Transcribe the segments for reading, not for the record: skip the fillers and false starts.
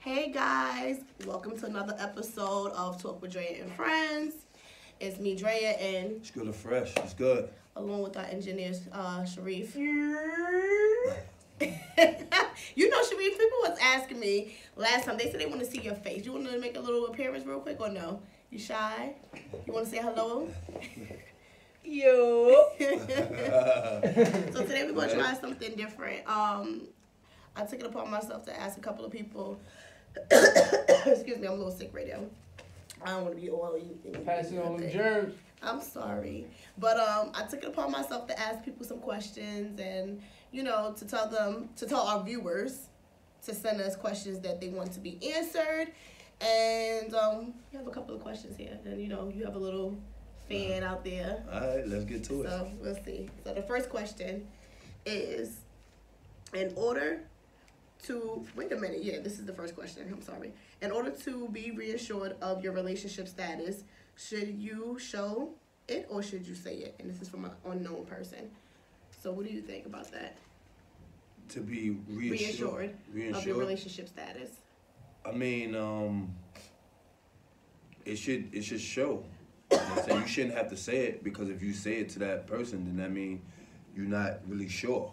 Hey guys, welcome to another episode of Talk with Drea and Friends. It's me, Drea, and It's good and fresh. It's good. along with our engineer, Sharif. You know, Sharif, people was asking me last time, they said they want to see your face. You want to make a little appearance real quick or no? You shy? You want to say hello? Yo. So today we're going to try something different. I took it upon myself to ask a couple of people. Excuse me, I'm a little sick right now. I don't want to be all Passing on the germs. I'm sorry. But I took it upon myself to ask people some questions and, you know, to tell our viewers to send us questions that they want to be answered. And we have a couple of questions here. And, you know, you have a little fan out there. All right, let's get to it. So we'll see. So the first question is, in order to, wait a minute, yeah, this is the first question, I'm sorry. In order to be reassured of your relationship status, should you show it or should you say it? And this is from an unknown person. So what do you think about that? To be Reassured of your relationship status. I mean, it should show. You know what I'm saying? You shouldn't have to say it, because if you say it to that person, then that means you're not really sure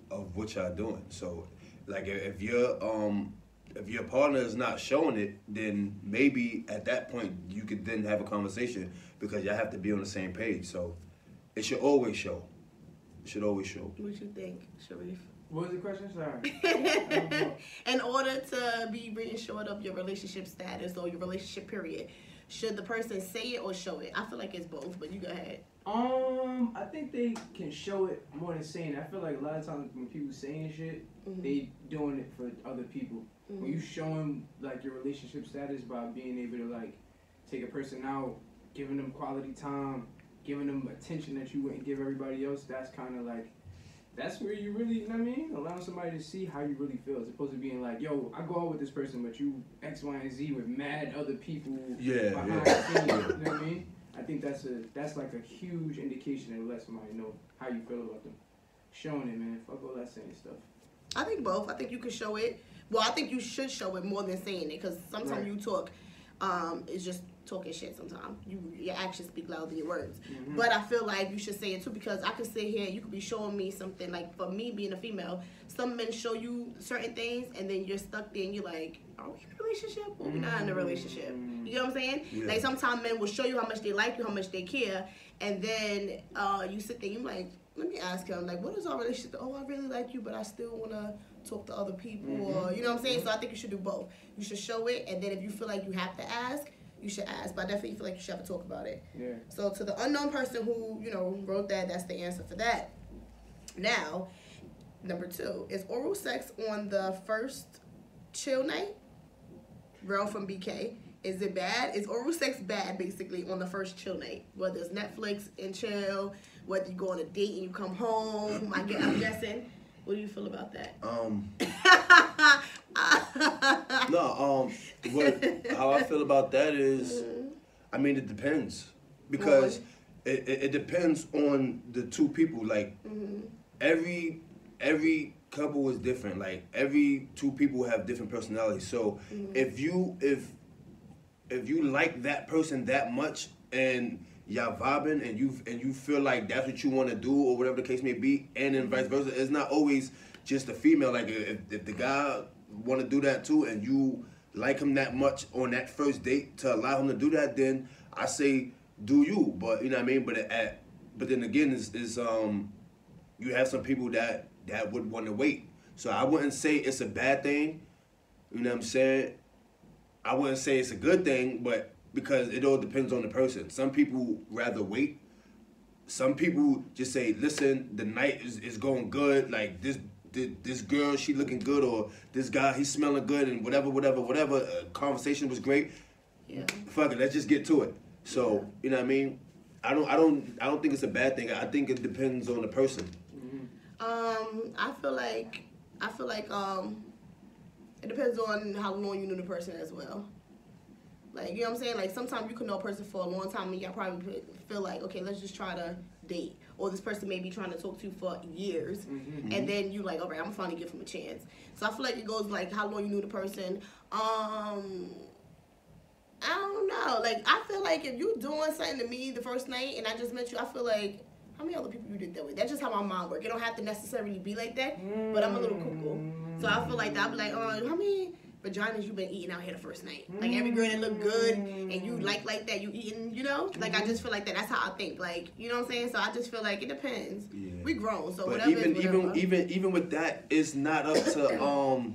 of what y'all doing. So, like, if your partner is not showing it, then maybe at that point you could then have a conversation, because y'all have to be on the same page. So it should always show. It should always show. What you think, Sharif? What was the question? Sorry. In order to be reassured of your relationship status or your relationship period, should the person say it or show it? I feel like it's both, but you go ahead. I think they can show it more than saying it. I feel like a lot of times when people saying shit, they doing it for other people. When you show them like your relationship status by being able to like take a person out, giving them quality time, giving them attention that you wouldn't give everybody else, that's kind of like, that's where you really, you know what I mean? Allowing somebody to see how you really feel, as opposed to being like, yo, I go out with this person, but you X, Y, and Z with mad other people behind the scenes, you know what I mean? I think that's like a huge indication that lets somebody know how you feel about them. Showing it, man. Fuck all that saying stuff. I think both. I think you could show it. Well, I think you should show it more than saying it, because sometimes you talk, it's just talking shit sometimes. Your actions speak louder than your words. But I feel like you should say it too, because I could sit here, you could be showing me something, like for me being a female, some men show you certain things and then you're stuck there and you're like, are we in a relationship or we not in a relationship? You know what I'm saying? Yeah. Like sometimes men will show you how much they like you, how much they care, and then you sit there and you're like, let me ask him, like, what is our relationship? Oh, I really like you, but I still want to talk to other people, or, you know what I'm saying? So I think you should do both. You should show it, and then if you feel like you have to ask, you should ask. But I definitely feel like you should have to talk about it. Yeah. So to the unknown person who, you know, wrote that, that's the answer for that. Now, number 2, is oral sex on the first chill night? Real from BK. Is it bad? Is oral sex bad, basically, on the first chill night? Whether it's Netflix and chill, whether you go on a date and you come home, I'm guessing. What do you feel about that? How I feel about that is, I mean, it depends, because it depends on the two people. Like every couple is different. Like every two people have different personalities. So if you like that person that much and y'all vibing and you feel like that's what you want to do or whatever the case may be, and then vice versa, it's not always just the female. Like if the guy want to do that too and you like him that much on that first date to allow him to do that, then I say do you. But you know what I mean. But then again, is you have some people that would want to wait. So I wouldn't say it's a bad thing. You know what I'm saying? I wouldn't say it's a good thing, but because it all depends on the person. Some people rather wait. Some people just say, listen, the night is going good. Like this girl, she looking good, or this guy, he's smelling good, and whatever. Conversation was great. Yeah. Fuck it, let's just get to it. So you know what I mean? I don't think it's a bad thing. I think it depends on the person. I feel like it depends on how long you know the person as well. Like, you know what I'm saying? Like, sometimes you can know a person for a long time and y'all probably feel like, okay, let's just try to date. or this person may be trying to talk to you for years, and then you like, all right, I'm gonna finally give him a chance. So I feel like it goes like how long you knew the person. I don't know. Like I feel like if you doing something to me the first night and I just met you, I feel like how many other people you did that with? That's just how my mind works. It don't have to necessarily be like that, but I'm a little cuckoo. So I feel like that. I'll be like, how many vaginas you been eating out here the first night? Like every girl that look good and you like that, you eating, you know? Like I just feel like that. That's how I think. Like, you know what I'm saying? So I just feel like it depends. Yeah. We grown, so but whatever. even with that, it's not up to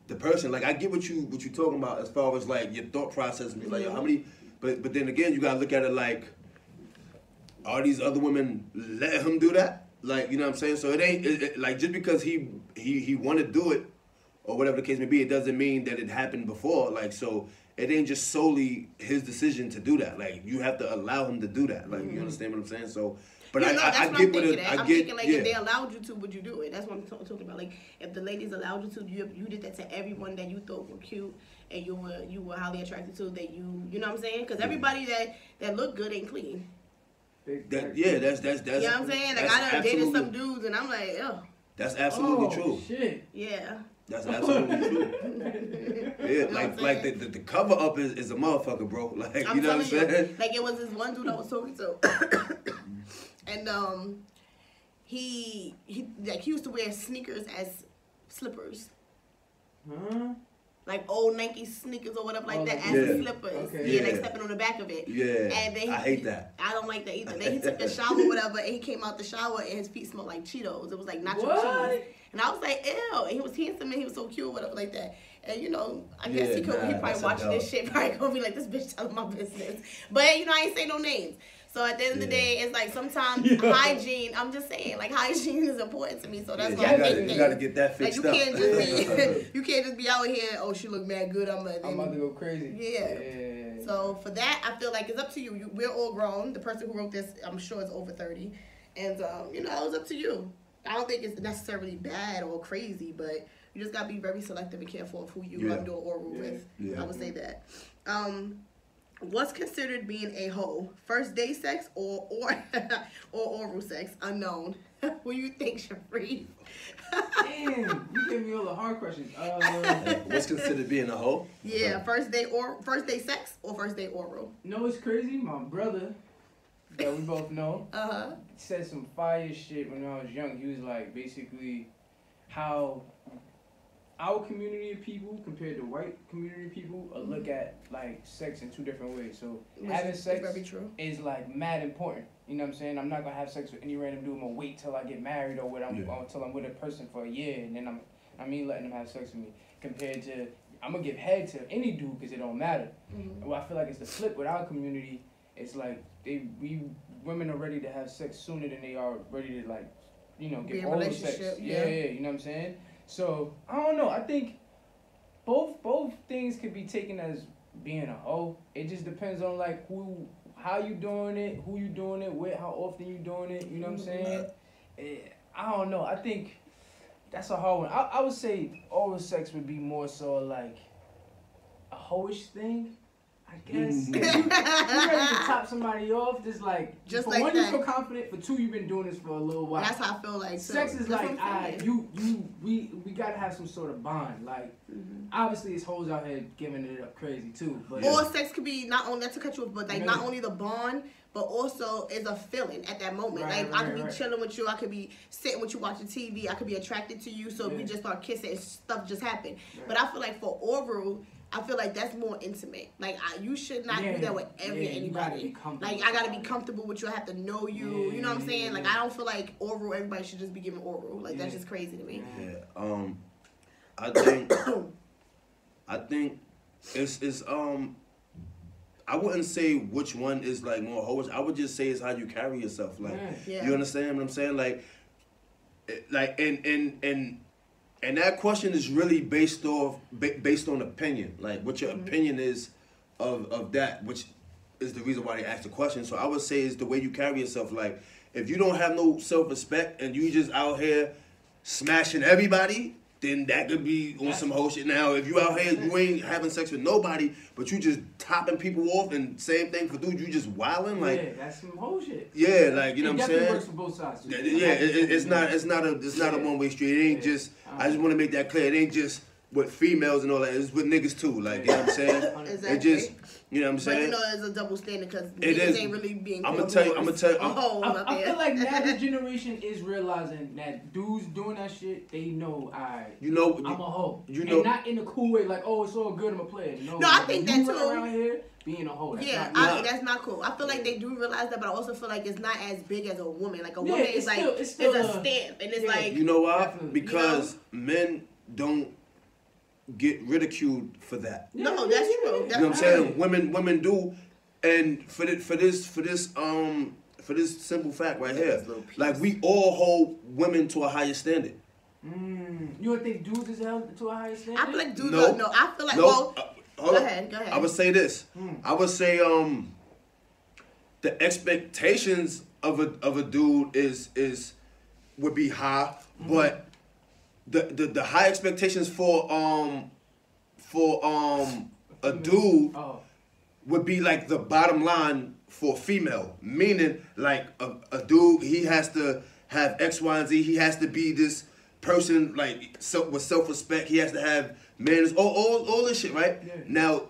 the person. Like I get what you talking about as far as like your thought process and be like, yo, how many? But then again, you gotta look at it like, are these other women letting him do that? Like, you know what I'm saying? So it ain't like just because he want to do it or whatever the case may be, it doesn't mean that it happened before. Like, so it ain't just solely his decision to do that. Like, you have to allow him to do that. Like, you understand what I'm saying? So, but yeah, I get what it. I'm thinking like if they allowed you to, would you do it? That's what I'm talking about. Like, if the ladies allowed you to, you did that to everyone that you thought were cute and you were highly attracted to. That you know what I'm saying? Because everybody that look good ain't clean. That's you know what I'm saying? Like I done dated some dudes and I'm like, oh. That's absolutely true. Shit. Yeah. That's absolutely true. Yeah, like the cover up is a motherfucker, bro. Like you know what I'm saying? Like it was this one dude I was talking to, and he used to wear sneakers as slippers. Huh? Like old Nike sneakers or whatever like that as slippers. Okay. Yeah, like stepping on the back of it. Yeah. And then I hate that. I don't like that either. Then he took a shower or whatever and he came out the shower and his feet smelled like Cheetos. It was like nacho cheese. And I was like, ew. And he was handsome and he was so cute or whatever like that. And you know, I guess he probably watching this shit, probably gonna be like, this bitch telling my business. But you know, I ain't say no names. So at the end of the day, it's like sometimes hygiene. I'm just saying, like hygiene is important to me. So that's why you gotta get that fixed up. You can't just be out here. Oh, she look mad good. I'm about to go crazy. Yeah. So for that, I feel like it's up to you. We're all grown. The person who wrote this, I'm sure, is over 30, and you know, it's up to you. I don't think it's necessarily bad or crazy, but you just gotta be very selective and careful of who you doing oral with. I would say that. What's considered being a hoe? First date sex or oral sex? Unknown. What do you think, Sharif? Damn, you gave me all the hard questions. What's considered being a hoe? Yeah, first date sex or first date oral? No, it's crazy. My brother, that we both know, said some fire shit when I was young. He was like, basically, how our community of people compared to white community of people look at like sex in two different ways. So having sex is like mad important. You know what I'm saying? I'm not gonna have sex with any random dude. I'm gonna wait till I get married or until I'm with a person for a year, and then letting them have sex with me. Compared to I'm gonna give head to any dude because it don't matter. Well, I feel like it's the flip with our community. It's like women are ready to have sex sooner than they are ready to like, you know, get oral sex. Yeah, you know what I'm saying? So I don't know. I think both things could be taken as being a hoe. It just depends on like how you doing it, who you doing it with, how often you doing it. You know what I'm saying? I don't know. I think that's a hard one. I would say oral sex would be more so like a hoish thing. I guess. You're ready to top somebody off, just for like one, you feel confident. For two, you've been doing this for a little while. That's how I feel like. Sex is like, we gotta have some sort of bond. Like, obviously, it's hoes out here giving it up crazy too. But or sex could be not only, not to cut you off, but like not only the bond, but also is a feeling at that moment. Like I could be chilling with you, I could be sitting with you watching TV, I could be attracted to you, so we just start kissing and stuff just happened. But I feel like for oral, I feel like that's more intimate. Like you should not do that with anybody. Like I gotta be comfortable with you. I have to know you. You know what I'm saying? Like I don't feel like oral. Everybody should just be giving oral. Like that's just crazy to me. Yeah. I think it's I wouldn't say which one is like more hoish. I would just say it's how you carry yourself. Like you understand what I'm saying? Like and that question is really based on opinion, like what your opinion is of that, which is the reason why they asked the question. So I would say is the way you carry yourself. Like if you don't have no self-respect and you just out here smashing everybody, then that could be on some whole shit. Now, if you out here, you ain't having sex with nobody, but you just topping people off, and same thing for dudes, you just wilding, like. Yeah, that's some whole shit. Yeah, like, you know what I'm saying? It works for both sides. Too. Yeah, it's not a one-way street. It ain't just, I just want to make that clear, it ain't just with females and all that, it's with niggas too, like, you know what I'm saying? Exactly. It just, you know what I'm saying? But you know, it's a double standard because It niggas is. ain't really being. I'm gonna tell you. I feel like now the generation is realizing that dudes doing that shit, they know, you know, I'm a hoe. You know, and not in a cool way, like, oh, it's all good, I'm a player. No, I think that too. Around here being a hoe. That's That's not cool. I feel like they do realize that, but I also feel like it's not as big as a woman. Like a woman is like it's a stamp, and it's like, you know why? Definitely. Because men don't get ridiculed for that. No, that's true. You know what I'm saying? Women do, and for this simple fact right here, like we all hold women to a higher standard. You don't think dudes is held to a higher standard? I feel like dudes. No. No, I feel like. No. Well, go ahead. I would say this. I would say the expectations of a dude would be high, but the high expectations for a dude would be like the bottom line for a female. Meaning, like a dude, he has to have X, Y, and Z. He has to be this person like with self-respect. He has to have manners. All this shit, right? Yeah. Now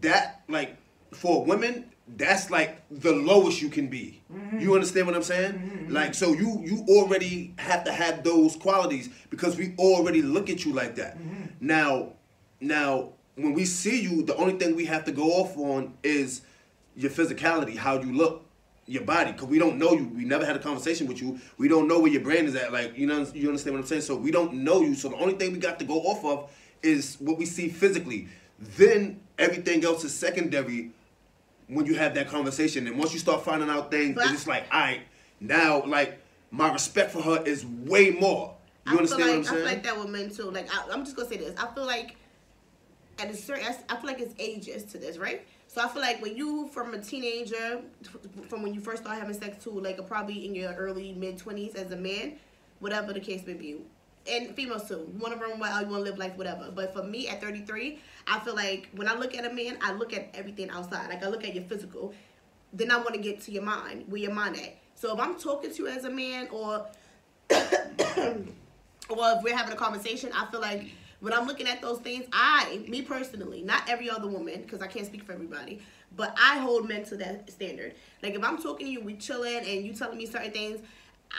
that like for women, that's like the lowest you can be. You understand what I'm saying? Like, so you already have to have those qualities because we already look at you like that. Now when we see you, the only thing we have to go off on is your physicality, how you look, your body, because we don't know you. We never had a conversation with you. We don't know where your brain is at. Like, you understand what I'm saying? So we don't know you. So the only thing we got to go off of is what we see physically. Then everything else is secondary when you have that conversation. And once you start finding out things, it's just like, all right, now, like, my respect for her is way more. You understand what I'm saying? I feel like that with men, too. Like, I'm just going to say this. I feel like at a certain, I feel like it's ages to this, right? So I feel like when you, from a teenager, from when you first start having sex to, like, probably in your early, mid-20s as a man, whatever the case may be, and females too, you want to run wild, you want to live life, whatever. But for me, at 33, I feel like when I look at a man, I look at everything outside. Like, I look at your physical. Then I want to get to your mind, where your mind at. So if I'm talking to you as a man, or if we're having a conversation, I feel like when I'm looking at those things, me personally, not every other woman, because I can't speak for everybody, but I hold men to that standard. Like, if I'm talking to you, we chilling, and you telling me certain things,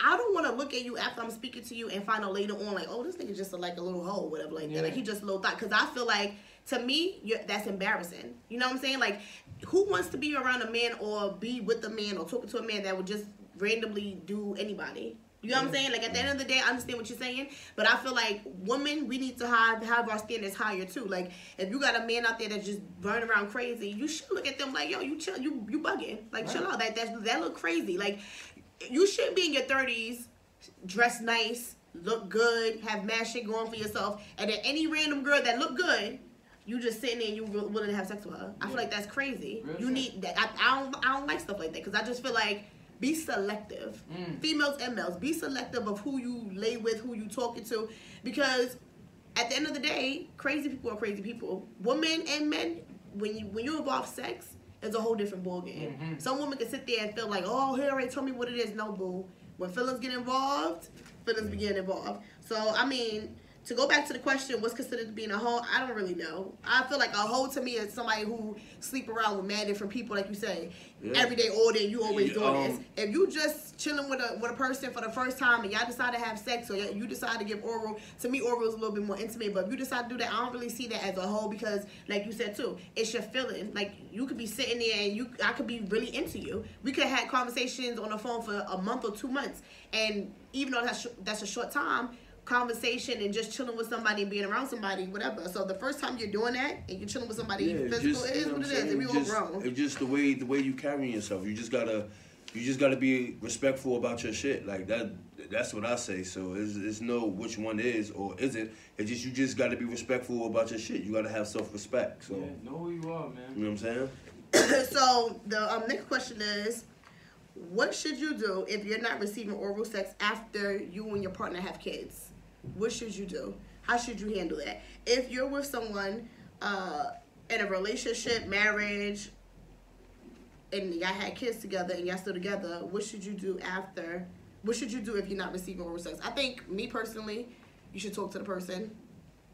I don't want to look at you after I'm speaking to you and find out later on, like, oh, this nigga just like a little hoe, whatever, like that. Like, he just a little thought. Because I feel like, to me, that's embarrassing. You know what I'm saying? Like, who wants to be around a man or be with a man or talking to a man that would just randomly do anybody? You know what I'm saying? Like, at the end of the day, I understand what you're saying, but I feel like women, we need to have our standards higher too. Like, if you got a man out there that's just running around crazy, you should look at them like, yo, you chill, you bugging. Like, chill out. That look crazy. Like, you shouldn't be in your 30s, dress nice, look good, have mad shit going for yourself, and then any random girl that look good, you just sitting there and you willing to have sex with her. I feel like that's crazy. You need that. I don't like stuff like that, because I just feel like, be selective. Females and males, be selective of who you lay with, who you talking to, because at the end of the day, crazy people are crazy people. Women and men, when you involve sex, it's a whole different ballgame. Some women can sit there and feel like, oh, he already told me what it is. No, boo. When feelings get involved, feelings begin involved. So, I mean, to go back to the question, what's considered being a hoe, I don't really know. I feel like a hoe to me is somebody who sleep around with mad different people, like you say, every day, all day, you always doing this. If you just chilling with a person for the first time and y'all decide to have sex, or you decide to give oral, to me oral is a little bit more intimate, but if you decide to do that, I don't really see that as a hoe, because like you said too, it's your feeling. Like, you could be sitting there and I could be really into you. We could have had conversations on the phone for a month or 2 months, and even though that's a short time, conversation and just chilling with somebody and being around somebody, whatever. So the first time you're doing that and you're chilling with somebody physical, it is what it is. And we all grown. It's just the way you carrying yourself. You just gotta be respectful about your shit. Like that. That's what I say. So it's no which one is or isn't. It's just you just gotta be respectful about your shit. You gotta have self-respect. So know who you are, man. You know what I'm saying? So the next question is, what should you do if you're not receiving oral sex after you and your partner have kids? What should you do? How should you handle that? If you're with someone in a relationship, marriage, and y'all had kids together and y'all still together, what should you do after? What should you do if you're not receiving oral sex? I think, me personally, you should talk to the person.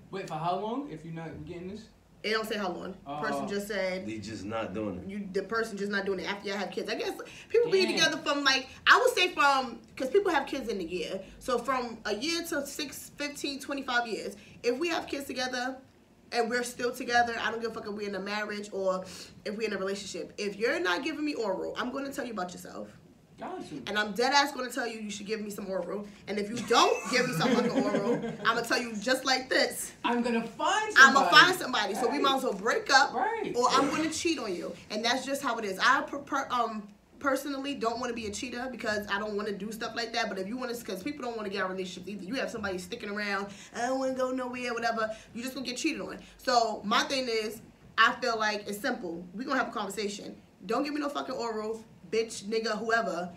Wait, for how long if you're not getting this? It don't say how long. The person just said They just not doing it. the person just not doing it after y'all have kids. I guess people be together from like, I would say from, because people have kids in a year. So from a year to 6, 15, 25 years. If we have kids together and we're still together, I don't give a fuck if we're in a marriage or if we're in a relationship. If you're not giving me oral, I'm going to tell you about yourself. And I'm dead ass going to tell you you should give me some oral. And if you don't give me some fucking oral, I'm going to tell you just like this. I'm going to find somebody. I'm going to find somebody. So we might as well break up. Right. Or I'm going to cheat on you. And that's just how it is. I personally don't want to be a cheater because I don't want to do stuff like that. But if you want to, because people don't want to get out of relationships either. You have somebody sticking around, I don't want to go nowhere, whatever. You just going to get cheated on. So my thing is, I feel like it's simple. We're going to have a conversation. Don't give me no fucking oral. Bitch, nigga, whoever,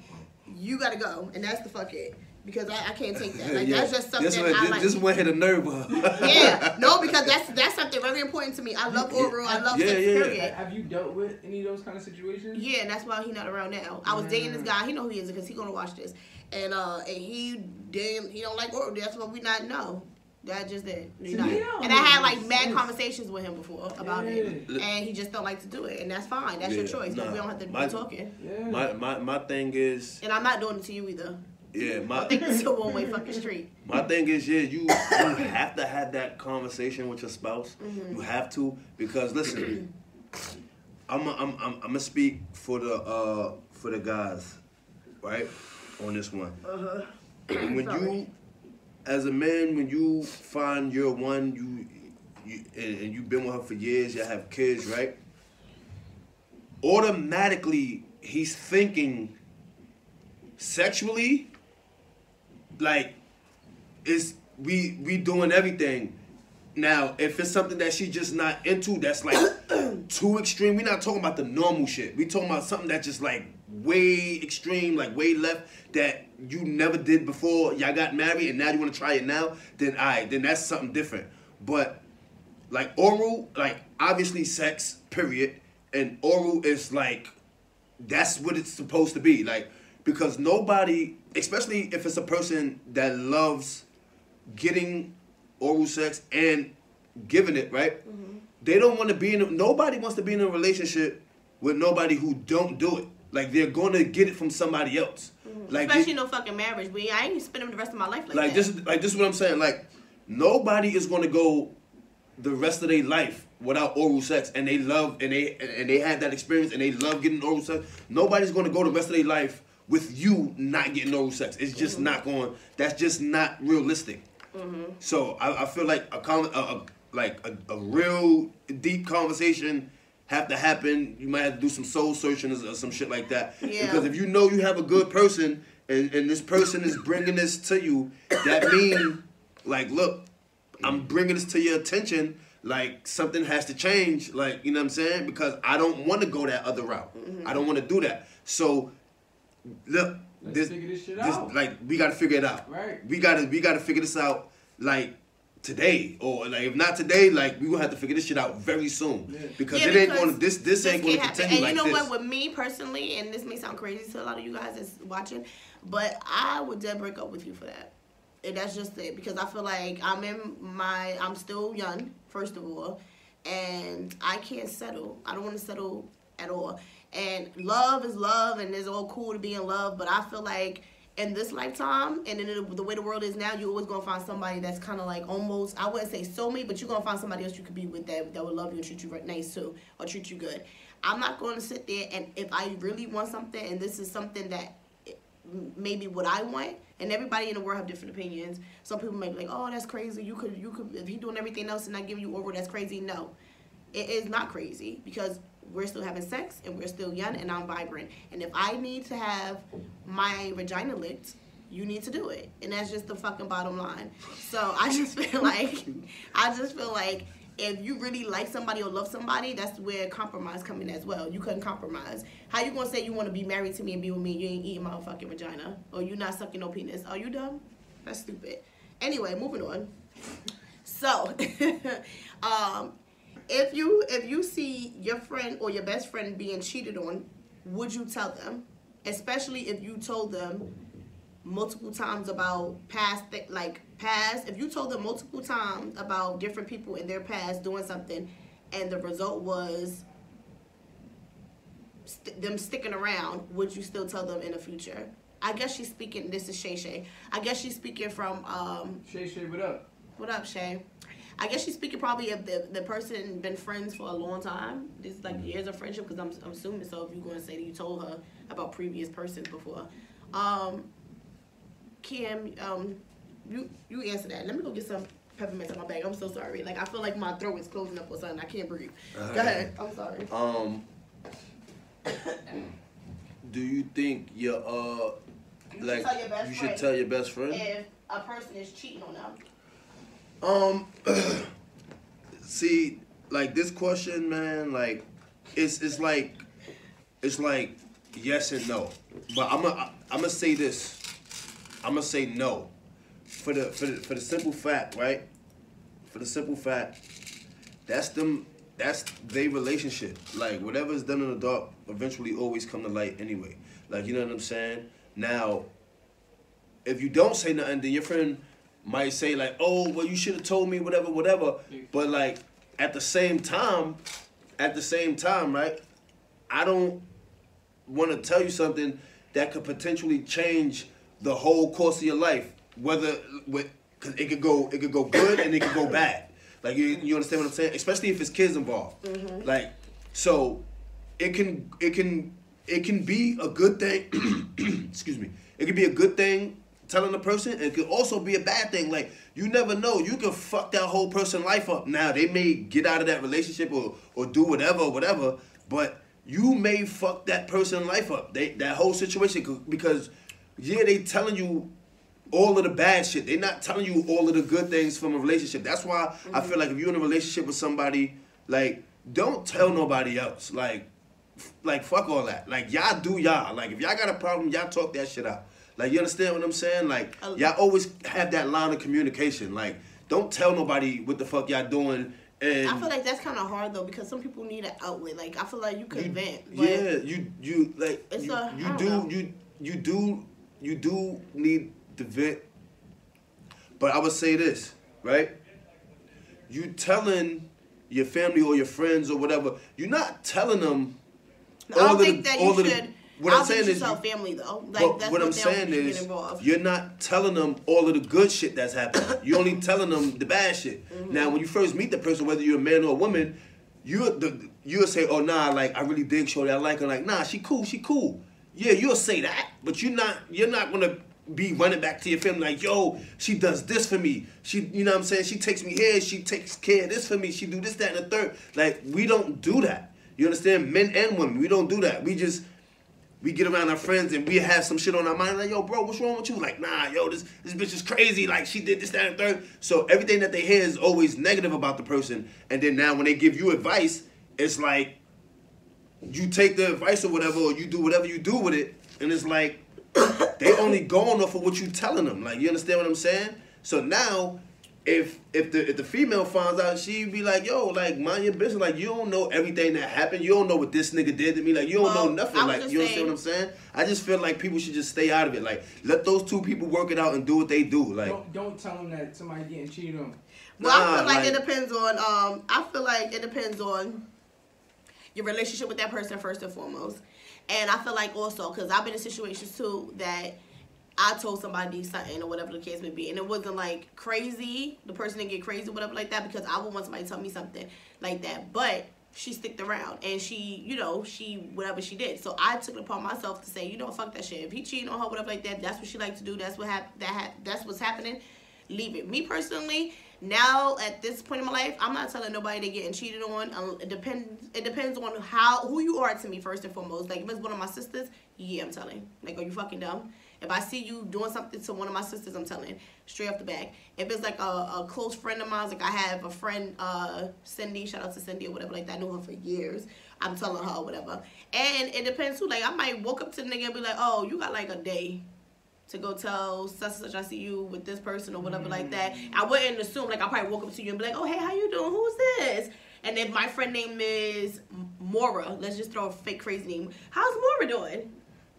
you gotta go, and that's the fuck it, because I can't take that. Like that's just something I like. This one hit a nerve. Yeah, no, because that's something very important to me. I love oral. I love sex. Period. Have you dealt with any of those kind of situations? Yeah, and that's why he's not around now. I was dating this guy. He know who he is because he gonna watch this, and he don't like oral. That's why we not know. That just did. And I had like mad conversations with him before about it, and he just don't like to do it, and that's fine. That's your choice. But we don't have to be talking. My thing is, and I'm not doing it to you either. Yeah, I think it's a one-way fucking street. My thing is, you have to have that conversation with your spouse. Mm-hmm. You have to, because listen, I'm gonna speak for the guys, right, on this one. When you, as a man, when you find your one, and you've been with her for years, you have kids, right? Automatically, he's thinking sexually, like, we doing everything. Now, if it's something that she's just not into, that's like too extreme. We're not talking about the normal shit. We talking about something that's just like way extreme, like way left, that you never did before y'all got married and now you want to try it now, then that's something different. But like oral, like obviously sex, period, and oral is like, that's what it's supposed to be. Like, because nobody, especially if it's a person that loves getting oral sex and giving it, right? Mm-hmm. They don't want to be nobody wants to be in a relationship with nobody who don't do it. Like, they're going to get it from somebody else. Mm-hmm. Like, especially no fucking marriage. I ain't spending the rest of my life like that. This is what I'm saying. Like, nobody is going to go the rest of their life without oral sex, and they love, and they had that experience, and they love getting oral sex. Nobody's going to go the rest of their life with you not getting oral sex. It's just not going. That's just not realistic. Mm-hmm. So I feel like a real deep conversation have to happen. You might have to do some soul searching or some shit like that. Yeah. Because if you know you have a good person and this person is bringing this to you, that means, like, look, I'm bringing this to your attention. Like, something has to change. Like, you know what I'm saying? Because I don't want to go that other route. Mm-hmm. I don't want to do that. So, look, Let's figure this shit out. Like, we got to figure it out. Right. We got to figure this out, like, today, or like if not today, like we gonna have to figure this shit out very soon because it ain't gonna this ain't gonna continue like this. And you know what? With me personally, and this may sound crazy to a lot of you guys that's watching, but I would dead break up with you for that. And that's just it, because I feel like I'm still young, first of all, and I can't settle. I don't want to settle at all. And love is love, and it's all cool to be in love, but I feel like in this lifetime, and in the way the world is now, you're always going to find somebody that's kind of like almost, I wouldn't say soulmate, but you're going to find somebody else you could be with that would love you and treat you nice too, or treat you good. I'm not going to sit there, and if I really want something, and this is something that maybe what I want, and everybody in the world have different opinions. Some people may be like, oh, that's crazy. You could, if he doing everything else and not giving you over, that's crazy. No, it is not crazy, because we're still having sex, and we're still young, and I'm vibrant. And if I need to have my vagina licked, you need to do it. And that's just the fucking bottom line. So I just feel like if you really like somebody or love somebody, that's where compromise come in as well. You couldn't compromise. How you gonna say you want to be married to me and be with me and you ain't eating my fucking vagina? Or you not sucking no penis? Are you dumb? That's stupid. Anyway, moving on. So, if you see your friend or your best friend being cheated on, would you tell them? Especially if you told them multiple times about if you told them multiple times about different people in their past doing something, and the result was them sticking around, would you still tell them in the future? I guess she's speaking. This is Shay Shay. I guess she's speaking from Shay Shay, what up? What up, Shay? I guess she's speaking probably if the person been friends for a long time. This is like years of friendship, because I'm assuming so. If you're going to say that you told her about previous persons before, Kim, you answer that. Let me go get some peppermints in my bag. I'm so sorry. Like, I feel like my throat is closing up or something. I can't breathe. Go ahead. I'm sorry. Do you think you should tell your best friend if a person is cheating on them? See, like, this question, man, like, it's like yes and no. But I'm gonna say this. I'm gonna say no. For the simple fact, right? For the simple fact, that's their relationship. Like, whatever's done in the dark eventually always come to light anyway. Like, you know what I'm saying? Now, if you don't say nothing, then your friend might say, like, oh, well, you should have told me, whatever. But, like, at the same time, right, I don't want to tell you something that could potentially change the whole course of your life. Because it could go good and it could go bad. Like, you understand what I'm saying? Especially if it's kids involved. Mm-hmm. Like, so it can be a good thing. Excuse me. It could be a good thing telling the person, and it could also be a bad thing. Like, you never know. You can fuck that whole person's life up. Now, they may get out of that relationship or do whatever, but you may fuck that person's life up. That whole situation, because, yeah, they telling you all of the bad shit. They're not telling you all of the good things from a relationship. That's why I feel like if you're in a relationship with somebody, like, don't tell nobody else. Like, fuck all that. Like, y'all do y'all. Like, if y'all got a problem, y'all talk that shit out. Like, you understand what I'm saying? Like, y'all always have that line of communication. Like, don't tell nobody what the fuck y'all doing. And I feel like that's kind of hard, though, because some people need an outlet. Like, I feel like you can vent. But yeah, you do need to vent. But I would say this, right? You telling your family or your friends or whatever, you're not telling them What I'm saying is, tell family though. Like, that's what I'm saying is, you're not telling them all of the good shit that's happening. You're only telling them the bad shit. Mm-hmm. Now, when you first meet the person, whether you're a man or a woman, you'll say, "Oh nah, like, I really dig Shorty. I like her." Like, nah, she cool. Yeah, you'll say that, but you're not gonna be running back to your family like, "Yo, she does this for me. She, you know what I'm saying? She takes me here. She takes care of this for me. She do this, that, and the third." Like, we don't do that. You understand? Men and women, we don't do that. We get around our friends and we have some shit on our mind like, "Yo, bro, what's wrong with you?" Like, "Nah, yo, this bitch is crazy. Like, she did this, that, and the third." So everything that they hear is always negative about the person. And then now when they give you advice, it's like you take the advice or whatever, or you do whatever you do with it, and it's like they only going off of what you telling them. Like, you understand what I'm saying? So now, if the female finds out, she be like, "Yo, like, mind your business. Like, you don't know everything that happened. You don't know what this nigga did to me. Like, you don't know nothing. Like, you understand what I'm saying?" I just feel like people should just stay out of it. Like, let those two people work it out and do what they do. Like, don't tell them that somebody getting cheated on. Well, I feel like it depends on. I feel like it depends on your relationship with that person first and foremost, and I feel like also because I've been in situations too that I told somebody something or whatever the case may be, and it wasn't like crazy. The person didn't get crazy or whatever like that, because I would want somebody to tell me something like that. But she sticked around and she whatever she did. So I took it upon myself to say, fuck that shit. If he cheating on her, whatever like that, that's what she like to do. That's what that's what's happening. Leave it. Me personally, now at this point in my life, I'm not telling nobody they're getting cheated on. It depends on who you are to me first and foremost. Like, if it's one of my sisters, yeah, I'm telling. Like, are you fucking dumb? If I see you doing something to one of my sisters, I'm telling straight off the back. If it's like a close friend of mine, like I have a friend, Cindy, shout out to Cindy or whatever like that, I knew her for years. I'm telling her or whatever. And it depends too. Like, I might walk up to the nigga and be like, "Oh, you got like a day to go tell such and such I see you with this person or whatever like that. I wouldn't assume, like, I'll probably walk up to you and be like, oh, hey, how you doing? Who's this? And if my friend name is Mora, let's just throw a fake crazy name. How's Mora doing?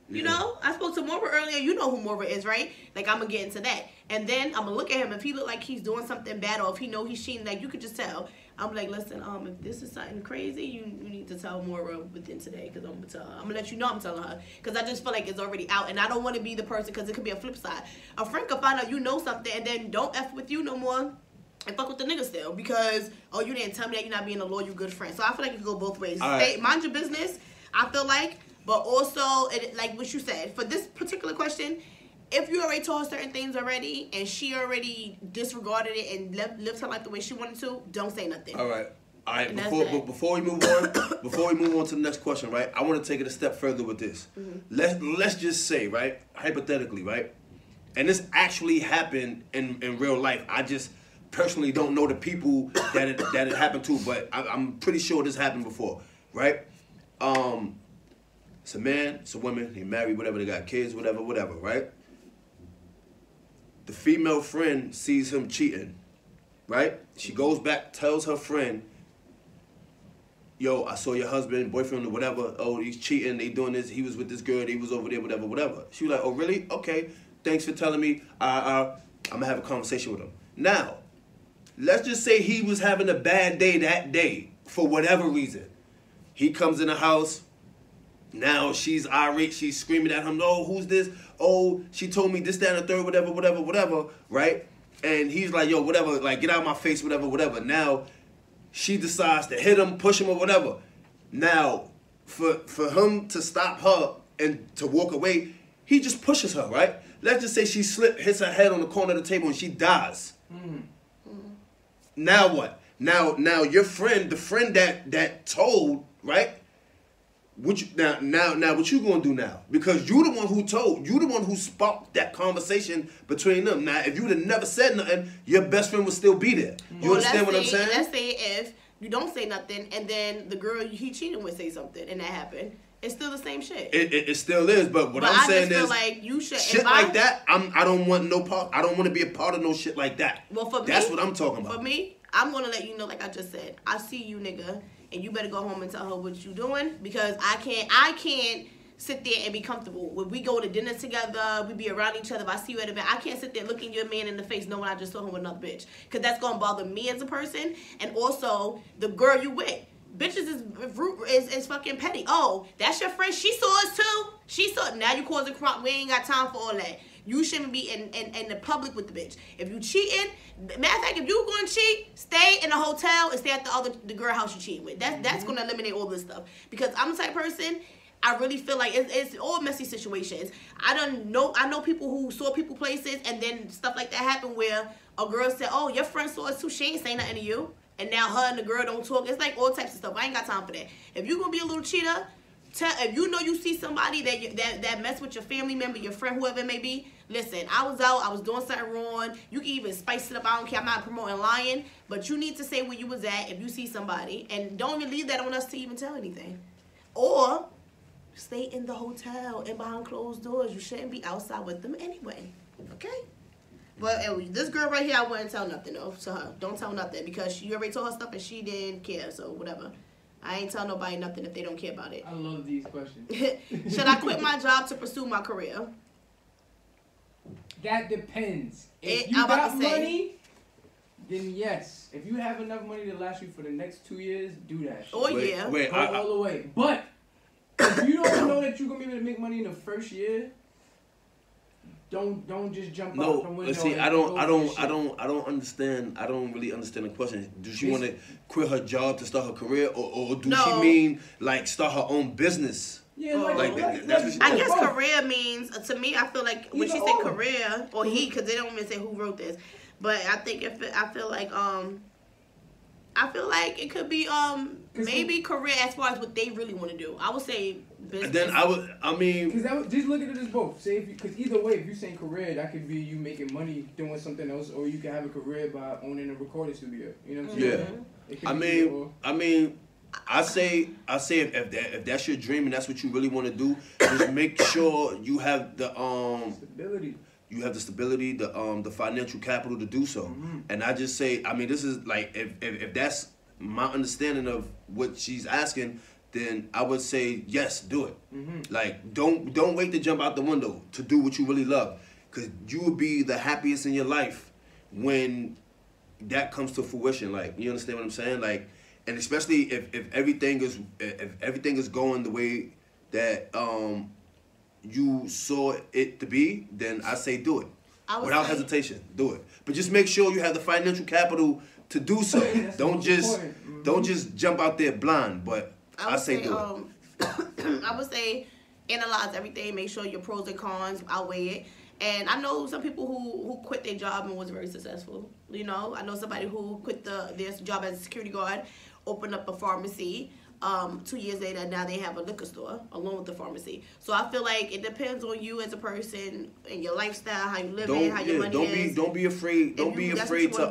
You know, I spoke to Mora earlier. You know who Mora is, right? Like, I'm going to get into that. And then I'm going to look at him. If he look like he's doing something bad or if he know he's cheating, like, you could just tell. I'm like, listen, if this is something crazy, you need to tell Mora within today because I'm going to tell her. I'm going to let you know I'm telling her because I just feel like it's already out. And I don't want to be the person because it could be a flip side. A friend could find out you know something and then don't F with you no more. And fuck with the nigga still because, oh, you didn't tell me that you're not being a loyal, good friend. So I feel like it could go both ways. Mind your business, I feel like. But also, like what you said, for this particular question, if you already told her certain things already and she already disregarded it and lived her life the way she wanted to, don't say nothing. All right. Before we move on, to the next question, right? I want to take it a step further with this. Let's just say, right, hypothetically, right, and this actually happened in real life. I just personally don't know the people that it happened to, but I'm pretty sure this happened before, right? It's a man, it's a woman, they married, whatever, they got kids, whatever, right? The female friend sees him cheating, right? She goes back, tells her friend, yo, I saw your husband, boyfriend, or whatever. Oh, he's cheating, they doing this, he was with this girl, he was over there, whatever. She was like, oh, really? Okay, thanks for telling me. I'm going to have a conversation with him. Now, let's just say he was having a bad day that day for whatever reason. He comes in the house. Now she's irate. She's screaming at him. No, who's this? Oh, she told me this, that, and the third, whatever, right? And he's like, yo, whatever, like, get out of my face, whatever. Now she decides to hit him, push him, or whatever. Now, for him to stop her and to walk away, he just pushes her, right? Let's just say she hits her head on the corner of the table, and she dies. Now what? Now your friend, the friend that told, right? Now what you gonna do now? Because you the one who told, you the one who sparked that conversation between them. Now, if you would have never said nothing, your best friend would still be there. You understand what I'm saying? Let's say if you don't say nothing and then the girl he cheated with say something and that happened, it's still the same shit. It still is, but I'm saying is, like you should shit like that. I don't want no part. I don't want to be a part of no shit like that. Well, for me, that's what I'm talking about. For me, I'm gonna let you know, like I just said, I see you, nigga. And you better go home and tell her what you doing because I can't sit there and be comfortable. When we go to dinner together, we be around each other. If I see you at an event, I can't sit there looking your man in the face knowing I just saw him with another bitch. Because that's going to bother me as a person and also the girl you with. Bitches is fucking petty. Oh, that's your friend. She saw us too. She saw it. Now you causing crime. We ain't got time for all that. You shouldn't be in the public with the bitch. If you cheating, matter of fact, if you going to cheat, stay in a hotel and stay at the girl house you cheating with. That's going to eliminate all this stuff. Because I'm the type of person, I really feel like it's all messy situations. I know people who saw people places and then stuff like that happened where a girl said, oh, your friend saw us too. She ain't saying nothing to you. And now her and the girl don't talk. It's like all types of stuff. I ain't got time for that. If you going to be a little cheater, if you know you see somebody that mess with your family member, your friend, whoever it may be, listen, I was out, I was doing something wrong. You can even spice it up. I don't care. I'm not promoting lying. But you need to say where you was at if you see somebody. And don't even leave that on us to even tell anything. Or stay in the hotel and behind closed doors. You shouldn't be outside with them anyway. Okay? But this girl right here, I wouldn't tell nothing though to her. Don't tell nothing because she already told her stuff and she didn't care. So whatever. I ain't tell nobody nothing if they don't care about it. I love these questions. Should I quit my job to pursue my career? That depends. If you got money, then yes. If you have enough money to last you for the next 2 years, do that shit. Oh, yeah. Wait, go all the way. But if you don't know that you're going to be able to make money in the first year, don't just jump out the window. See, I don't understand. I don't really understand the question. Does she want to quit her job to start her career, or do she mean like start her own business? Yeah, that's what she I guess career means to me. I feel like when she said career or he, because they don't even say who wrote this, but I think I feel like it could be maybe career as far as what they really want to do. I would say business. Then because just look at it as both. Say because either way, if you're saying career, that could be you making money doing something else, or you can have a career by owning a recording studio. You know what I'm saying? Yeah. I mean, I say if that's your dream and that's what you really want to do, just make sure you have the Stability. You have the stability, the financial capital to do so. Mm-hmm. And I just say, I mean, this is like if that's my understanding of what she's asking, then I would say yes, do it. Mm-hmm. Like don't wait to jump out the window to do what you really love, because you will be the happiest in your life when that comes to fruition. Like, you understand what I'm saying? Like, and especially if everything is going the way that you saw it to be, then I say do it without hesitation. Do it, but just make sure you have the financial capital to do so. Don't just jump out there blind. But I say do it. I would say analyze everything. Make sure your pros and cons outweigh it. And I know some people who quit their job and was very successful. You know, I know somebody who quit their job as a security guard, opened up a pharmacy. 2 years later, now they have a liquor store along with the pharmacy. So I feel like it depends on you as a person and your lifestyle, how you live in, how your money is. Don't be afraid. Don't be afraid to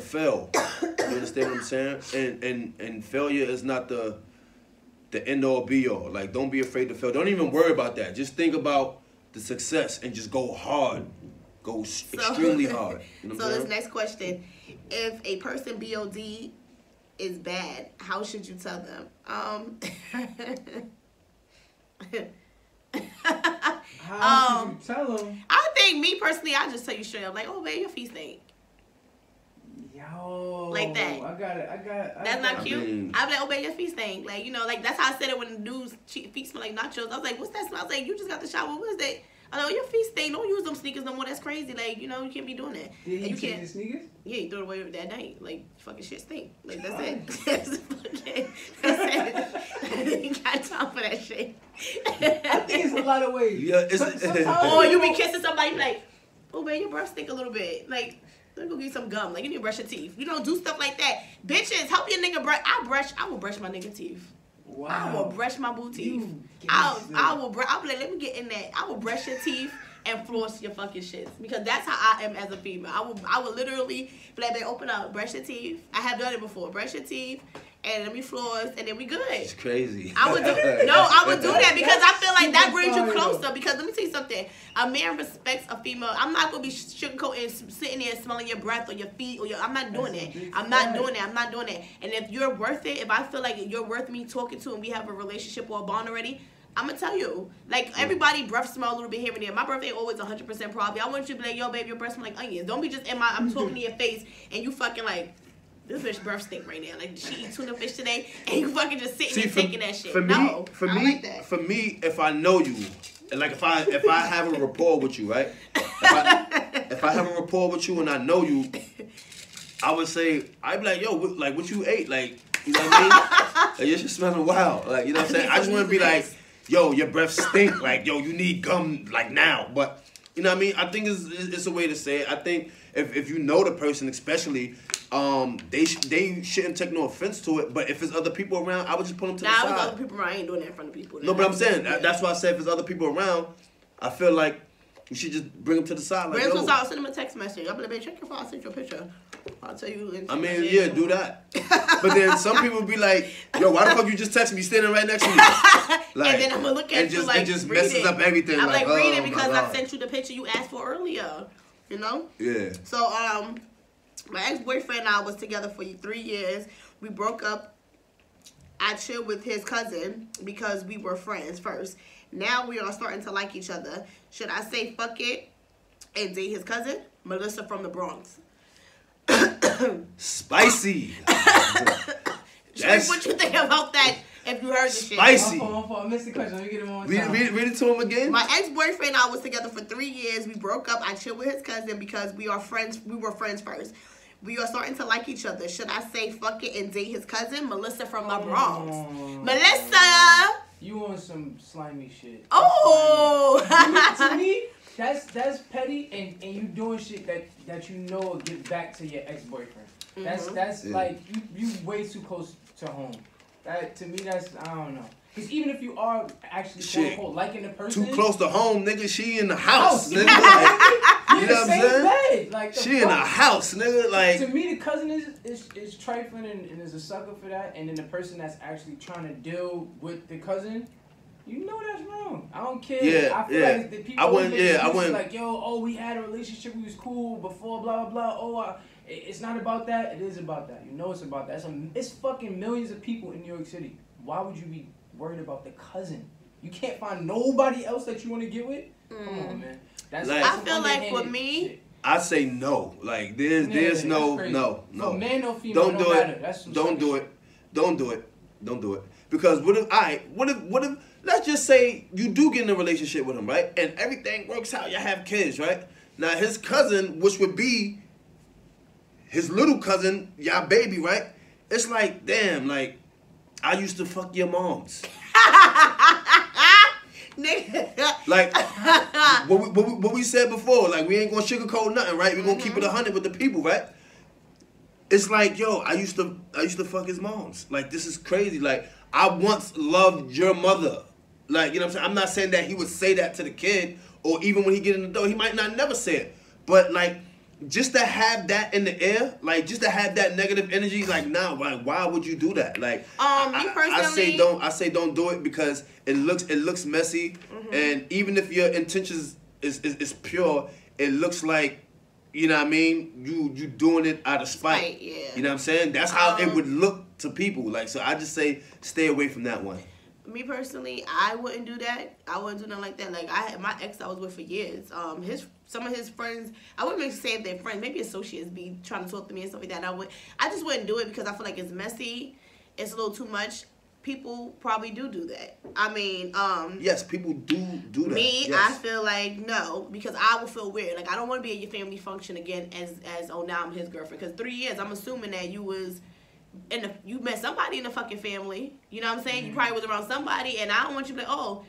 fail. You understand what I'm saying? And failure is not the end all be all. Like, don't be afraid to fail. Don't even worry about that. Just think about the success and just go hard. Go extremely hard. You know what I'm saying? This next question: if a person BOD is bad, how should you tell them? How should you tell them? I think, me personally, I just tell you straight up, like, oh man, your feet stink. Yo, like that. I got it. That's not cute. mean, I'd be like, oh man, your feet stink. Like, you know, like that's how I said it when the dude's feet smell like nachos. I was like, what's that smell? I was like, you just got the shower. What is that? I know your feet stink. Don't use them sneakers no more. That's crazy. Like, you know, you can't be doing that. Did he you change can't. his sneakers? Yeah, he threw it away that night. Like, fucking shit stink. Like, that's it. That's it. I ain't got time for that shit. I think it's a lot of ways. Yeah, Or you be kissing somebody, you be like, oh man, your breath stink a little bit. Like, let me go get you some gum. Like, you need to brush your teeth. You don't do stuff like that. Bitches, help your nigga brush. I will brush my nigga teeth. Wow. I will brush my boo teeth. I will be like, let me get in that. I will brush your teeth and floss your fucking shit, because that's how I am as a female. I will literally be like, babe, open up, brush your teeth. I have done it before. Brush your teeth and let me floss, and then we good. It's crazy. I would do that because I feel like that brings you closer. Because let me tell you something, a man respects a female. I'm not gonna be sugarcoating, sitting there smelling your breath or your feet or I'm not doing that. I'm not doing that. And if you're worth it, if I feel like you're worth me talking to and we have a relationship or a bond already, I'm gonna tell you. Like, everybody breath smell a little bit here and there. My breath ain't always 100% probably. I want you to be like, yo, babe, your breath smell like onions. Don't be just I'm talking to your face and you fucking like, this bitch breath stink right now. Like, she eat tuna fish today and you fucking just sitting there taking that shit. For me, if I know you, like if I have a rapport with you, right? If I have a rapport with you and I know you, I would say, I'd be like, yo, what you ate? Like, you know what I mean? Like, your shit smelling wild. Like, you know what I'm saying? I just want to be like, yo, your breath stink. Like, yo, you need gum, like, now. But, you know what I mean? I think it's a way to say it. I think if you know the person, especially, they shouldn't take no offense to it. But if there's other people around, I would just put them to the side. Nah, if other people around, I ain't doing that in front of people. No, but I'm saying, that's why I said if there's other people around, I feel like you should just bring them to the side. Like, bring them to the side, send them a text message. I'll be like, babe, check your phone, I'll send you a picture. I'll tell you. I mean, yeah, do that. But then some people be like, yo, why the fuck you just text me standing right next to me? Like, and then I'm going to look at you like, it just messes up everything. I'm like, read it because I sent you the picture you asked for earlier. You know? Yeah. So, my ex-boyfriend and I was together for 3 years. We broke up. I chilled with his cousin because we were friends first. Now we are starting to like each other. Should I say fuck it and date his cousin? Melissa from the Bronx. Spicy. What you think about that? If you heard the shit. Spicy. I missed the question. Let me get it one more time. Read it to him again. My ex-boyfriend and I was together for 3 years. We broke up. I chilled with his cousin because we are friends. We were friends first. We are starting to like each other. Should I say fuck it and date his cousin? Melissa from the Bronx. Melissa! You on some slimy shit. Oh! To me, that's petty and you doing shit that you know will get back to your ex-boyfriend. That's like you way too close to home. That to me, that's I don't know. Because even if you are actually Shit. quote unquote liking the person, Too close to home, nigga. She in the house, nigga. You're Like, you know what I'm same saying? bed. Like, the She in the fuck? house, nigga. Like, To me, the cousin is trifling and is a sucker for that, and then the person that's actually trying to deal with the cousin, you know that's wrong. I don't care. Yeah, I feel yeah. like the people I wouldn't- make yeah, I excuses wouldn't- like, yo, oh, we had a relationship, we was cool before, blah blah blah. Oh, it's not about that. It is about that. You know it's about that. It's fucking millions of people in New York City. Why would you be worried about the cousin? You can't find nobody else that you want to get with? Come on, man. That's Like- I some feel like for underhanded me, shit. I say no. Like, there's Yeah, that's no, crazy. no. For man or female, Don't no do matter. it. That's some Don't sucker do shit. it. Don't do it. Don't do it. Because what if, let's just say you do get in a relationship with him, right? And everything works out. Y'all have kids, right? Now, his cousin, which would be his little cousin, y'all baby, right? It's like, damn, like, I used to fuck your moms. nigga. Like, what we said before, like, we ain't gonna sugarcoat nothing, right? We gonna keep it 100 with the people, right? It's like, yo, I used to fuck his moms. Like, this is crazy. Like, I once loved your mother. Like, you know what I'm saying? I'm not saying that he would say that to the kid, or even when he get in the door, he might not never say it. But, like, just to have that in the air, like, just to have that negative energy, like, nah, why would you do that? Like, Me personally, I say don't do it because it looks messy, and even if your intentions is pure, it looks like, you know what I mean, you doing it out of spite. Yeah. You know what I'm saying? That's how it would look to people. Like, so I just say stay away from that one. Me personally, I wouldn't do that. I wouldn't do nothing like that. Like, my ex I was with for years. Some of his friends, I wouldn't even say if they're friends, maybe associates, be trying to talk to me and stuff like that. I just wouldn't do it because I feel like it's messy. It's a little too much. People probably do that. I mean, Yes, people do that. me, yes. I feel like no, because I will feel weird. Like, I don't want to be at your family function again as oh, now I'm his girlfriend. Because 3 years, I'm assuming that you was you met somebody in the fucking family. You know what I'm saying? You probably was around somebody, and I don't want you to be like, oh,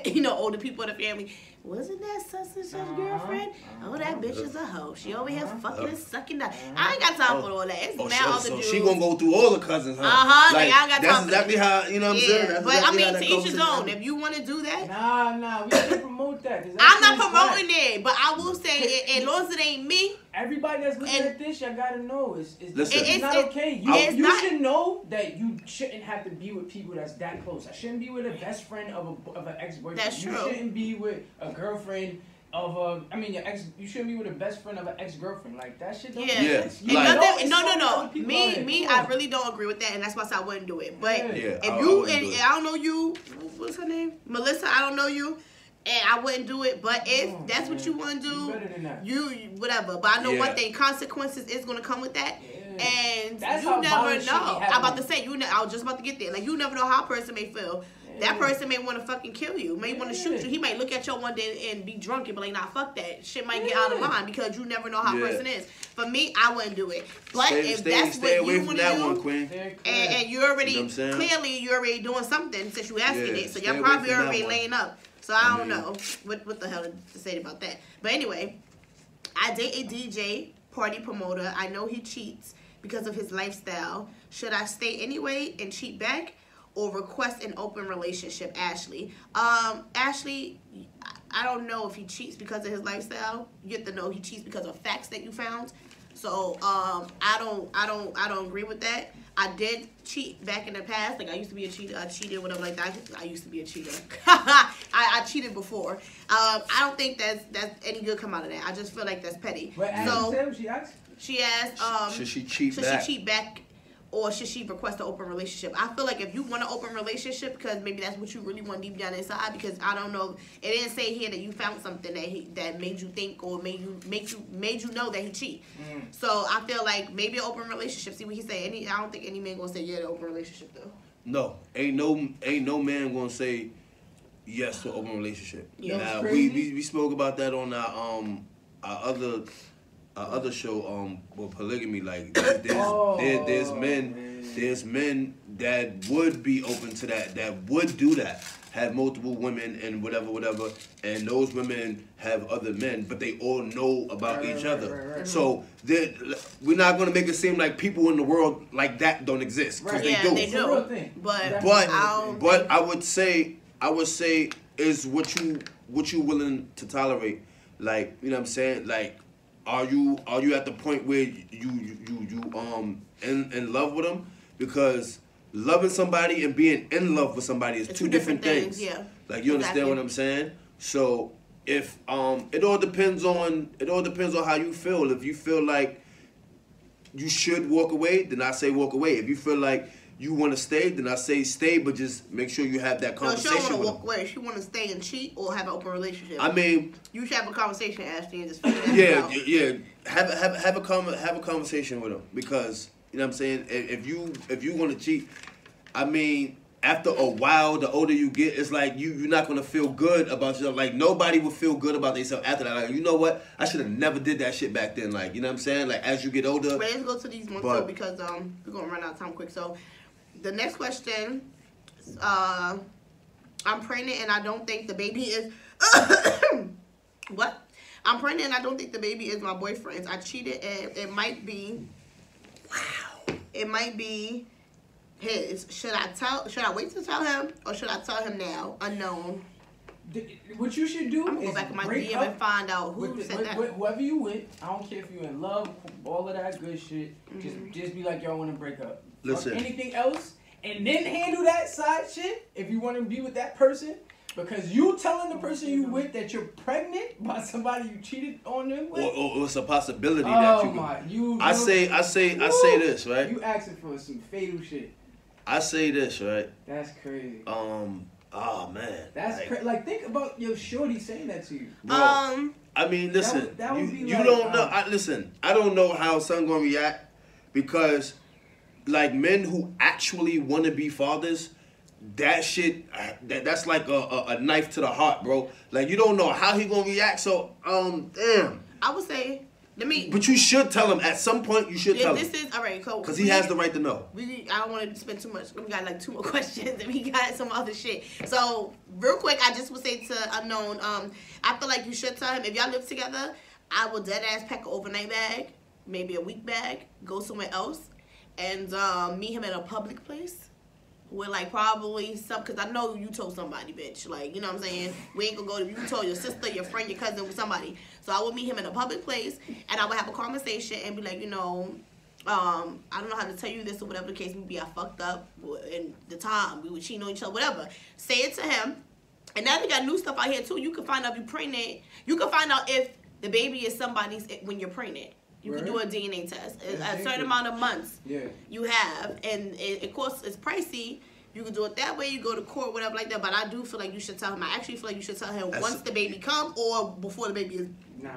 you know, older people in the family. Wasn't that such and such girlfriend? Oh, that bitch is a hoe. She over here fucking and sucking that. I ain't got time for all that. It's mad other so dudes. she gonna go through all the cousins, huh? Like, I ain't got time that's for exactly that. how, you know what I'm saying? That's But exactly I mean, how that to each goes his together. own. If you want to do that, Nah, we can't promote that. 'cause I'm not that's promoting whack. it. But I will say, as long as it ain't me, Everybody that's looking And- at this, y'all gotta know Listen. it's not okay. it's You not- should know that you shouldn't have to be with people that's that close. I shouldn't be with a best friend of an ex-boyfriend. That's You true. shouldn't be with a girlfriend of your ex. You shouldn't be with a best friend of an ex-girlfriend. Like that shit. Don't yeah. make Yeah. sense. And You Like- know it's so many other no. people out here. Me, Come I on. really don't agree with that, and that's why I said I wouldn't do it. But Yeah. if I you wouldn't and do it. I don't know you, what's her name? Melissa. I don't know you, and I wouldn't do it. But if Oh, that's what man. you want to You do, better than that. you whatever. But I know Yeah. one thing: consequences is gonna come with that. Yeah. And That's you how never violent shit be know. I'm about to happening. say I was just about to get there. Like, you never know how a person may feel. That Yeah. person may want to fucking kill you. May want to shoot Yeah. you. He might look at you one day and be drunk and be like, nah, fuck that. Shit might get out of Yeah. line because you never know how a Yeah. person is. For me, I wouldn't do it. But if Stay that's away what you from want to that do, one, Queen. Very correct. and you're already, You know what I'm saying? clearly, you're already doing something since you asking Yeah, it. So stay y'all away probably from that already one. laying up. So I don't mean- know what the hell to say about that. But anyway, I date a DJ, party promoter. I know he cheats because of his lifestyle. Should I stay anyway and cheat back, or request an open relationship? Ashley. Ashley, I don't know if he cheats because of his lifestyle. You have to know he cheats because of facts that you found. So I don't agree with that. I did cheat back in the past. Like, I used to be a cheater. I cheated, whatever like that. I used to be a cheater. I cheated before. I don't think that's any good come out of that. I just feel like that's petty. But So she asked. she asked, Should she cheat should back? she cheat back, or should she request an open relationship? I feel like if you want an open relationship, because maybe that's what you really want deep down inside. Because I don't know, it didn't say here that you found something that made you think or made you know that he cheat. So I feel like maybe an open relationship. See what he say? I don't think any man gonna say yeah to an open relationship though. No, ain't no man gonna say yes to an open relationship. Yeah. Now That's we crazy. spoke about that on our other show with polygamy. Like there's men that would be open to that would do that. have multiple women and whatever, and those women have other men, but they all know about each other. Right. So we're not gonna make it seem like people in the world like that don't exist, because Right. Yeah, they they do. do. It's a real thing. But I would say is what you willing to tolerate. Like, you know what I'm saying? Like, are you at the point where you in love with them? Because loving somebody and being in love with somebody is It's two different things. Yeah. Like, you understand what I'm saying? So if it all depends on how you feel. If you feel like you should walk away, then I say walk away. If you feel like you want to stay, then I say stay, but just make sure you have that No, she don't conversation want with to walk them. away. She want to stay and cheat or have an open relationship. I mean, you should have a conversation, Ashley, and just figure that out. yeah. Have a conversation with them, because you know what I'm saying. If you want to cheat, I mean, after a while, the older you get, it's like you're not gonna feel good about yourself. Like, nobody will feel good about themselves after that. Like, you know what? I should have never did that shit back then. Like, you know what I'm saying? Like, as you get older. But let's go to these ones too, because we're gonna run out of time quick. So the next question, I'm pregnant and I don't think the baby is what? I'm pregnant and I don't think the baby is my boyfriend's. I cheated and it might be his. Should I wait to tell him, or should I tell him now? Unknown. What you should do I'm gonna is go back in my break DM up and find out who with said that. whoever you with. I don't care if you're in love, all of that good shit. Just be like, y'all want to break up. Listen. Fuck anything else, and then handle that side shit if you want to be with that person. Because you telling the person you with that you're pregnant by somebody you cheated on them with. Or it's a possibility that you. Oh my, you. I say this, right? You asking for some fatal shit. I say this, right? That's crazy. Oh man. That's like, crazy. Like, think about your shorty saying that to you. bro, I mean, listen. That would be you like, don't know. Listen, I don't know how son gonna react, because, like, men who actually want to be fathers, that shit, that's like a knife to the heart, bro. Like, you don't know how he gonna react. So, damn. I would say, But you should tell him at some point. You should tell him. This is all right, cool. Because he has the right to know. I don't want to spend too much. We got like 2 more questions, and we got some other shit. So real quick, I just would say to Unknown, I feel like you should tell him, if y'all live together, I will dead ass pack an overnight bag, maybe a week bag, go somewhere else, and meet him at a public place. With like probably because I know you told somebody, bitch. Like, you know what I'm saying? We ain't gonna go to, you told your sister, your friend, your cousin, with somebody. So I would meet him in a public place, and I would have a conversation and be like, you know, I don't know how to tell you this or whatever the case may be. I fucked up in the time we were cheating on each other, whatever. Say it to him. And now they got new stuff out here too. You can find out if you're pregnant. You can find out if the baby is somebody's when you're pregnant. You can do a DNA test. A certain amount of months you have. And it costs, it's pricey. You can do it that way. You go to court, whatever like that. But I do feel like you should tell him. I actually feel like you should tell him once the baby come or before the baby is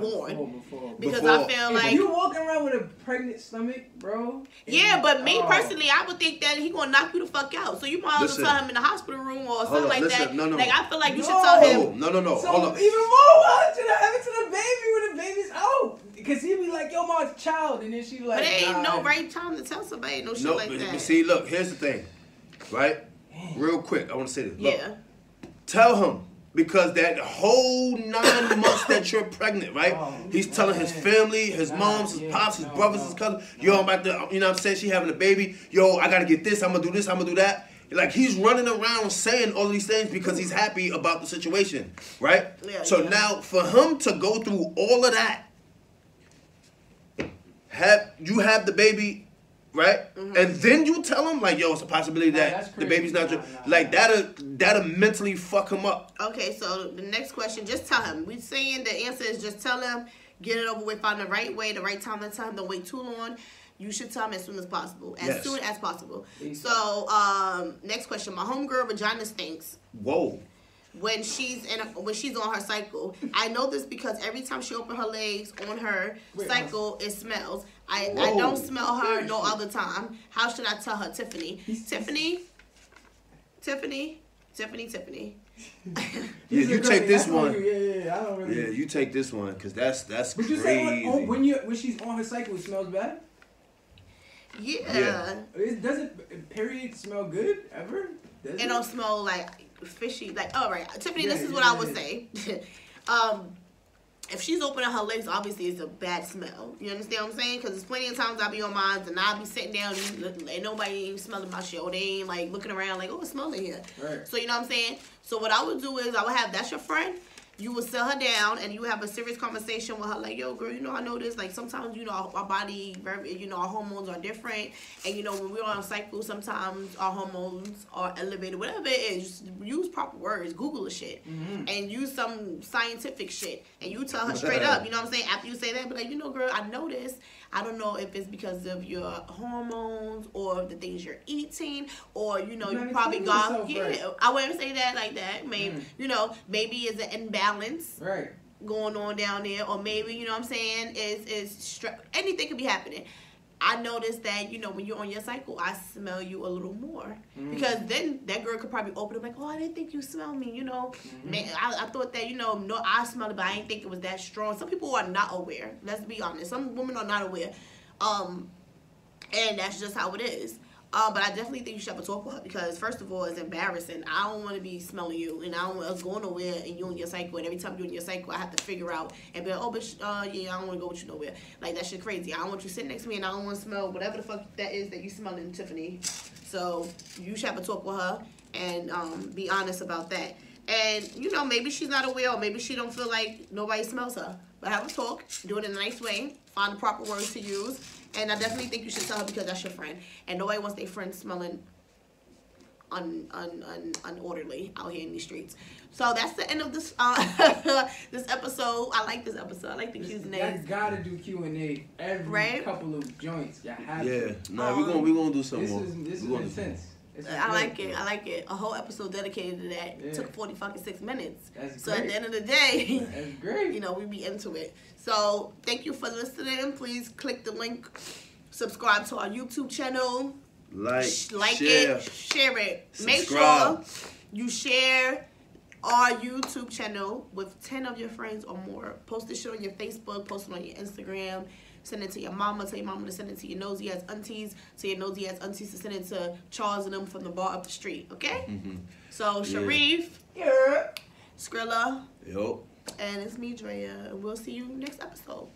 born. Because I feel like... If you walking around with a pregnant stomach, bro... Yeah, but me personally, I would think that he gonna knock you the fuck out. So you might as well tell him in the hospital room or something like that. No. Like, I feel like you should tell him... No. So Hold on. even more, why should I have it to the baby when the baby's out? Because he'd be like, yo, my child. And then she like... But it ain't no right time to tell somebody no shit like that. But see, look, here's the thing. Right? Real quick, I want to say this. Look, yeah. Tell him. Because that whole 9 months that you're pregnant, right? He's telling his family, his moms, his pops, his brothers, his cousins, yo, I'm about to, you know what I'm saying? She having a baby. Yo, I got to get this. I'm going to do this. I'm going to do that. Like, he's running around saying all these things because he's happy about the situation, right? Yeah, so now, for him to go through all of that, you have the baby, right? Mm-hmm. And then you tell him, like, yo, it's a possibility that the baby's not true. Like, that'll mentally fuck him up. Okay, so the next question, just tell him. We're saying the answer is just tell him, get it over with, find the right way, the right time to tell him. Don't wait too long. You should tell him as soon as possible. As soon as possible. So, next question. My homegirl vagina stinks. Whoa. When she's on her cycle. I know this because every time she opens her legs on her cycle, it smells. I don't smell her no other time. How should I tell her? Tiffany. Yeah, you take this one. Yeah, I don't really. Yeah, you take this one because that's But crazy. you say when she's on her cycle, it smells bad. Yeah. Doesn't period smell good ever? It don't smell like fishy. Like, all right, Tiffany, this is what I would say. If she's opening her legs, obviously it's a bad smell. You understand what I'm saying? Because there's plenty of times I be on mine and I be sitting down and nobody ain't smelling my shit. Or they ain't like looking around like, oh, it smells in here. Right. So you know what I'm saying? So what I would do is I would have, that's your friend. You would sit her down and you would have a serious conversation with her, like, yo, girl, you know, I know this. Like, sometimes, you know, our body, you know, our hormones are different. And, you know, when we're on a cycle, sometimes our hormones are elevated. Whatever it is, just use proper words. Google the shit. Mm-hmm. And use some scientific shit. And you tell her straight up, you know what I'm saying? After you say that, be like, you know, girl, I know this. I don't know if it's because of your hormones or the things you're eating. Or, you know, you probably got, right. I wouldn't say that like that. Maybe, you know, maybe it's an imbalance. Right. Going on down there, or maybe, you know what I'm saying, is anything could be happening. I noticed that, you know, when you're on your cycle, I smell you a little more. Because then that girl could probably open up like, oh, I didn't think you smell me, you know. Man, I thought that, you know, no, I smelled it, but I didn't think it was that strong. Some people are not aware. Let's be honest. Some women are not aware. And that's just how it is. But I definitely think you should have a talk with her because, first of all, it's embarrassing. I don't want to be smelling you, and I don't want us going nowhere and you in your cycle. And every time you're in your cycle, I have to figure out and be like, oh, bitch, yeah, I don't want to go with you nowhere. Like, that shit crazy. I don't want you sitting next to me, and I don't want to smell whatever the fuck that is that you smelling, Tiffany. So you should have a talk with her and be honest about that. And, you know, maybe she's not aware, or maybe she don't feel like nobody smells her. But have a talk, do it in a nice way, find the proper words to use. And I definitely think you should tell her because that's your friend. And nobody wants their friend smelling unorderly out here in these streets. So that's the end of this this episode. I like this episode. I like the Q's and A's. You gotta do Q&A every couple of joints. You have to. Nah, we gonna do some more. This is intense. I like it. I like it. A whole episode dedicated to that. It took 46 minutes. That's so great. At the end of the day, that's great. You know, we be into it. So thank you for listening. Please click the link. Subscribe to our YouTube channel. Like share it. Subscribe. Make sure you share our YouTube channel with 10 of your friends or more. Post this shit on your Facebook. Post it on your Instagram. Send it to your mama. Tell your mama to send it to your nosy ass aunties. Tell your nosy ass aunties to send it to Charles and them from the bar up the street. Okay? So, Sharif. Yeah. Skrilla. Yo. And it's me, Drea. And we'll see you next episode.